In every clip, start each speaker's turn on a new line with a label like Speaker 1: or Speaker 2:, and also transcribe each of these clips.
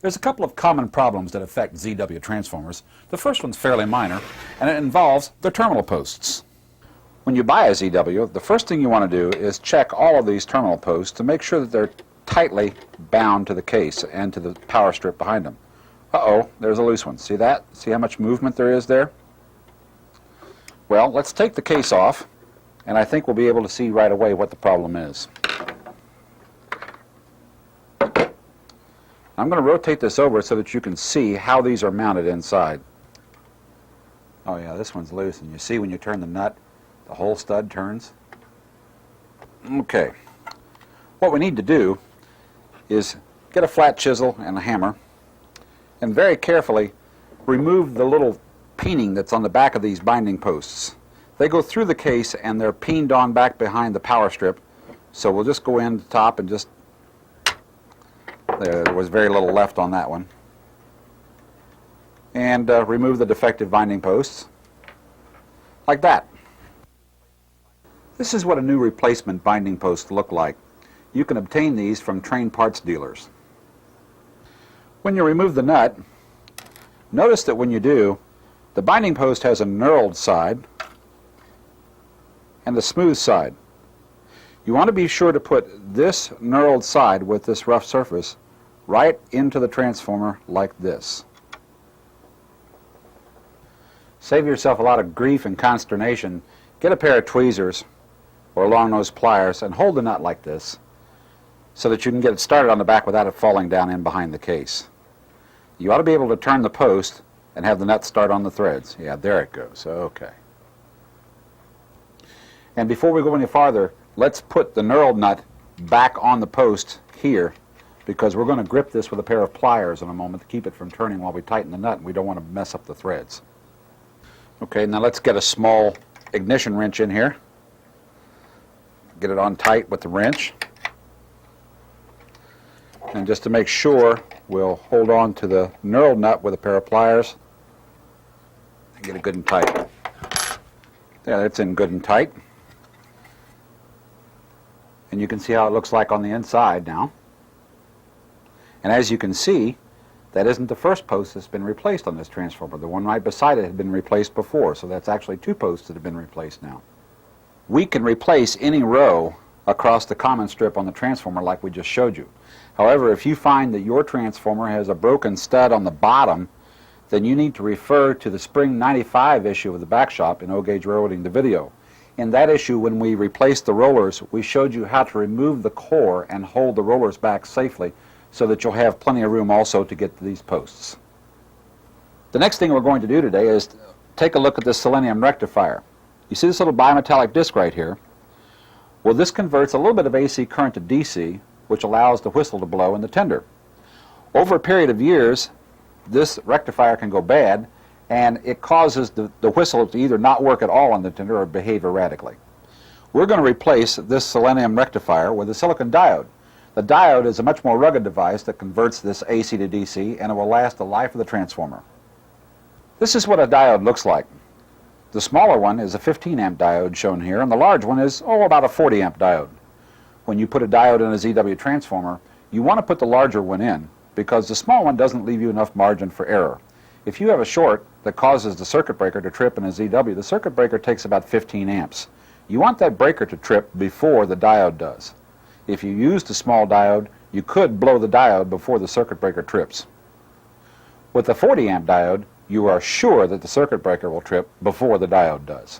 Speaker 1: There's a couple of common problems that affect ZW transformers. The first one's fairly minor, and it involves the terminal posts. When you buy a ZW, the first thing you want to do is check all of these terminal posts to make sure that they're tightly bound to the case and to the power strip behind them. Uh-oh, there's a loose one. See that? See how much movement there is there? Well, let's take the case off, and I think we'll be able to see right away what the problem is. I'm going to rotate this over so that you can see how these are mounted inside. Oh yeah, this one's loose, and you see when you turn the nut, the whole stud turns. Okay. What we need to do is get a flat chisel and a hammer and very carefully remove the little peening that's on the back of these binding posts. They go through the case and they're peened on back behind the power strip, so we'll just go in the top and just there was very little left on that one. And remove the defective binding posts, like that. This is what a new replacement binding post look like. You can obtain these from trained parts dealers. When you remove the nut, notice that when you do, the binding post has a knurled side and the smooth side. You want to be sure to put this knurled side with this rough surface right into the transformer like this. Save yourself a lot of grief and consternation. Get a pair of tweezers or long-nose pliers and hold the nut like this so that you can get it started on the back without it falling down in behind the case. You ought to be able to turn the post and have the nut start on the threads. Yeah, there it goes. Okay. And before we go any farther, let's put the knurled nut back on the post here, because we're going to grip this with a pair of pliers in a moment to keep it from turning while we tighten the nut, and we don't want to mess up the threads. Okay, now let's get a small ignition wrench in here. Get it on tight with the wrench. And just to make sure, we'll hold on to the knurled nut with a pair of pliers and get it good and tight. There, that's in good and tight. And you can see how it looks like on the inside now. And as you can see, that isn't the first post that's been replaced on this transformer. The one right beside it had been replaced before, so that's actually two posts that have been replaced now. We can replace any row across the common strip on the transformer like we just showed you. However, if you find that your transformer has a broken stud on the bottom, then you need to refer to the Spring 95 issue of the Back Shop in O-Gauge Railroading the Video. In that issue, when we replaced the rollers, we showed you how to remove the core and hold the rollers back safely so that you'll have plenty of room also to get to these posts. The next thing we're going to do today is take a look at this selenium rectifier. You see this little bimetallic disc right here? Well, this converts a little bit of AC current to DC, which allows the whistle to blow in the tender. Over a period of years, this rectifier can go bad, and it causes the whistle to either not work at all on the tender or behave erratically. We're going to replace this selenium rectifier with a silicon diode. The diode is a much more rugged device that converts this AC to DC, and it will last the life of the transformer. This is what a diode looks like. The smaller one is a 15 amp diode shown here, and the large one is, about a 40 amp diode. When you put a diode in a ZW transformer, you want to put the larger one in, because the small one doesn't leave you enough margin for error. If you have a short that causes the circuit breaker to trip in a ZW, the circuit breaker takes about 15 amps. You want that breaker to trip before the diode does. If you use the small diode, you could blow the diode before the circuit breaker trips. With the 40 amp diode, you are sure that the circuit breaker will trip before the diode does.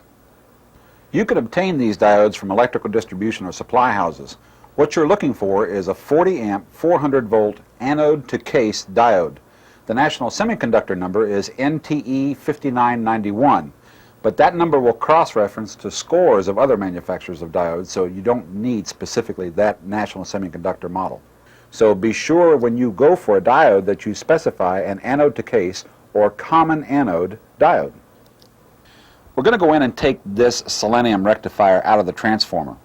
Speaker 1: You can obtain these diodes from electrical distribution or supply houses. What you're looking for is a 40 amp 400 volt anode to case diode. The national semiconductor number is NTE 5991, but that number will cross-reference to scores of other manufacturers of diodes, so you don't need specifically that national semiconductor model. So be sure when you go for a diode that you specify an anode to case or common anode diode. We're going to go in and take this selenium rectifier out of the transformer.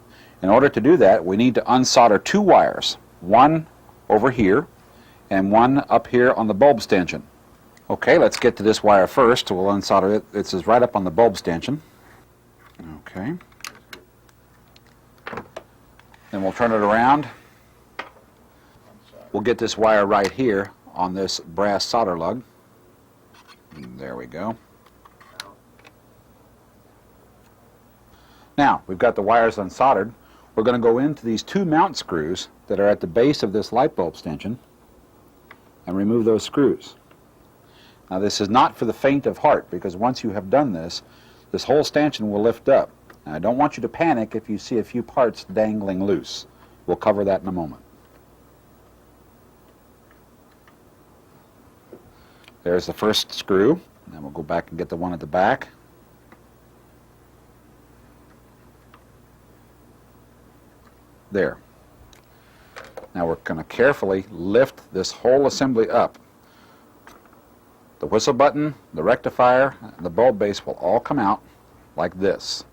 Speaker 1: In order to do that, we need to unsolder two wires, one over here and one up here on the bulb stanchion. Okay, let's get to this wire first. We'll unsolder it. This is right up on the bulb stanchion. Okay. Then we'll turn it around. We'll get this wire right here on this brass solder lug. There we go. Now, we've got the wires unsoldered. We're going to go into these two mount screws that are at the base of this light bulb stanchion and remove those screws. Now, this is not for the faint of heart, because once you have done this, this whole stanchion will lift up. Now, I don't want you to panic if you see a few parts dangling loose. We'll cover that in a moment. There's the first screw. Then we'll go back and get the one at the back. There. Now we're going to carefully lift this whole assembly up. The whistle button, the rectifier, and the bulb base will all come out like this.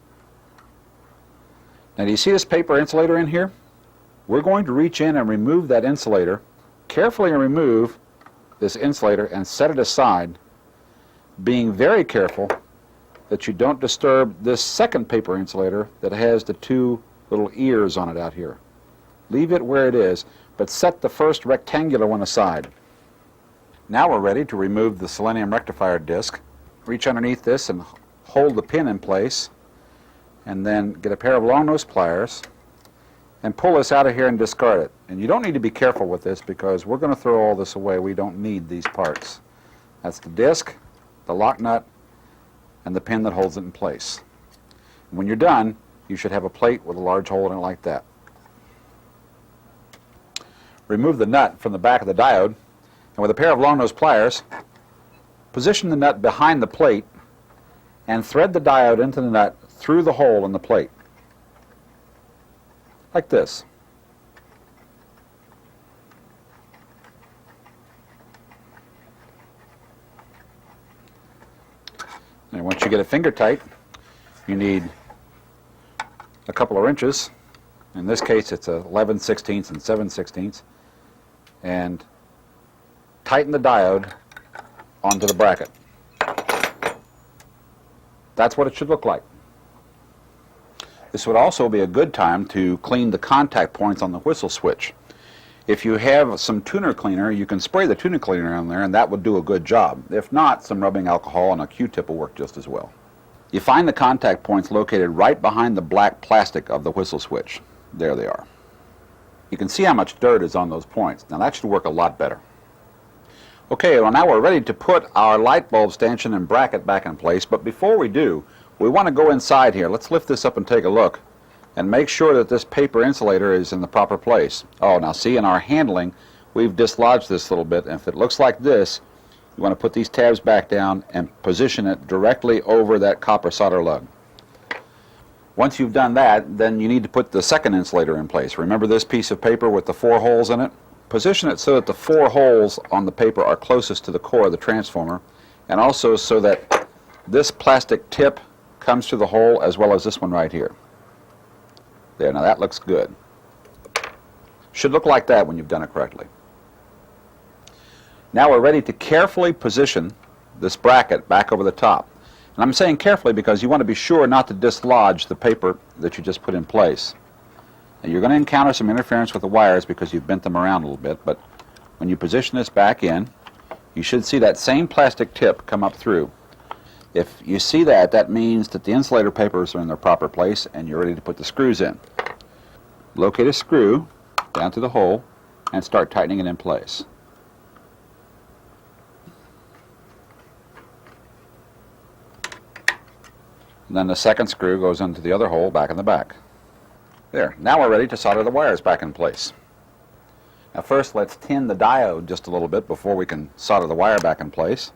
Speaker 1: Now, do you see this paper insulator in here? We're going to reach in and remove that insulator, carefully remove this insulator and set it aside, being very careful that you don't disturb this second paper insulator that has the two little ears on it out here. Leave it where it is, but set the first rectangular one aside. Now we're ready to remove the selenium rectifier disc. Reach underneath this and hold the pin in place, and then get a pair of long nose pliers and pull this out of here and discard it. And you don't need to be careful with this, because we're going to throw all this away. We don't need these parts. That's the disc, the lock nut, and the pin that holds it in place. And when you're done, you should have a plate with a large hole in it like that. Remove the nut from the back of the diode, and with a pair of long nose pliers, position the nut behind the plate and thread the diode into the nut through the hole in the plate. Like this. And once you get it finger tight, you need a couple of wrenches. In this case, it's 11/16 and 7/16, and tighten the diode onto the bracket. That's what it should look like. This would also be a good time to clean the contact points on the whistle switch. If you have some tuner cleaner, you can spray the tuner cleaner on there, and that would do a good job. If not, some rubbing alcohol and a Q-tip will work just as well. You find the contact points located right behind the black plastic of the whistle switch. There they are. You can see how much dirt is on those points. Now that should work a lot better. Okay, well, now we're ready to put our light bulb stanchion and bracket back in place, but before we do, we want to go inside here. Let's lift this up and take a look and make sure that this paper insulator is in the proper place. Oh, now see, in our handling, we've dislodged this a little bit, and if it looks like this, you want to put these tabs back down and position it directly over that copper solder lug. Once you've done that, then you need to put the second insulator in place. Remember this piece of paper with the 4 holes in it? Position it so that the 4 holes on the paper are closest to the core of the transformer, and also so that this plastic tip comes through the hole as well as this one right here. There, now that looks good. Should look like that when you've done it correctly. Now we're ready to carefully position this bracket back over the top. And I'm saying carefully because you want to be sure not to dislodge the paper that you just put in place. And you're going to encounter some interference with the wires because you've bent them around a little bit, but when you position this back in, you should see that same plastic tip come up through. If you see that, that means that the insulator papers are in their proper place and you're ready to put the screws in. Locate a screw down through the hole and start tightening it in place. And then the second screw goes into the other hole back in the back. There, now we're ready to solder the wires back in place. Now first let's tin the diode just a little bit before we can solder the wire back in place.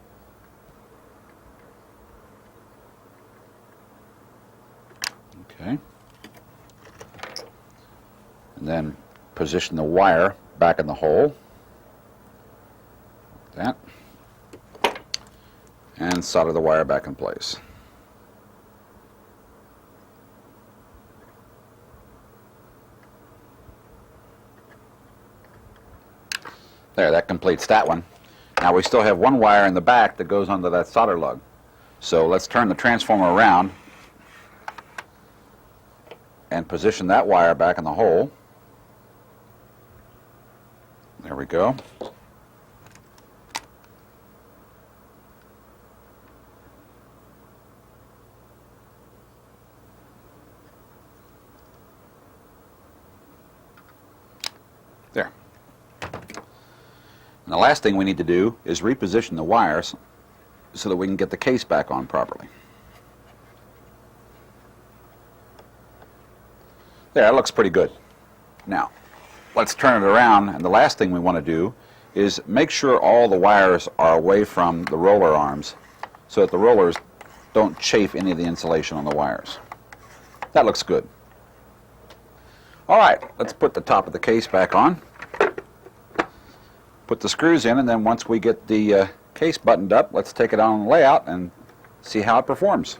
Speaker 1: Okay. And then position the wire back in the hole. Like that. And solder the wire back in place. There, that completes that one. Now we still have one wire in the back that goes onto that solder lug. So let's turn the transformer around and position that wire back in the hole. There we go. There. And the last thing we need to do is reposition the wires so that we can get the case back on properly. There, that looks pretty good. Now, let's turn it around, and the last thing we want to do is make sure all the wires are away from the roller arms so that the rollers don't chafe any of the insulation on the wires. That looks good. All right, let's put the top of the case back on. Put the screws in, and then once we get the case buttoned up, let's take it on the layout and see how it performs.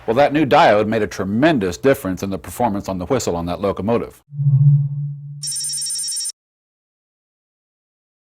Speaker 1: Well, that new diode made a tremendous difference in the performance on the whistle on that locomotive.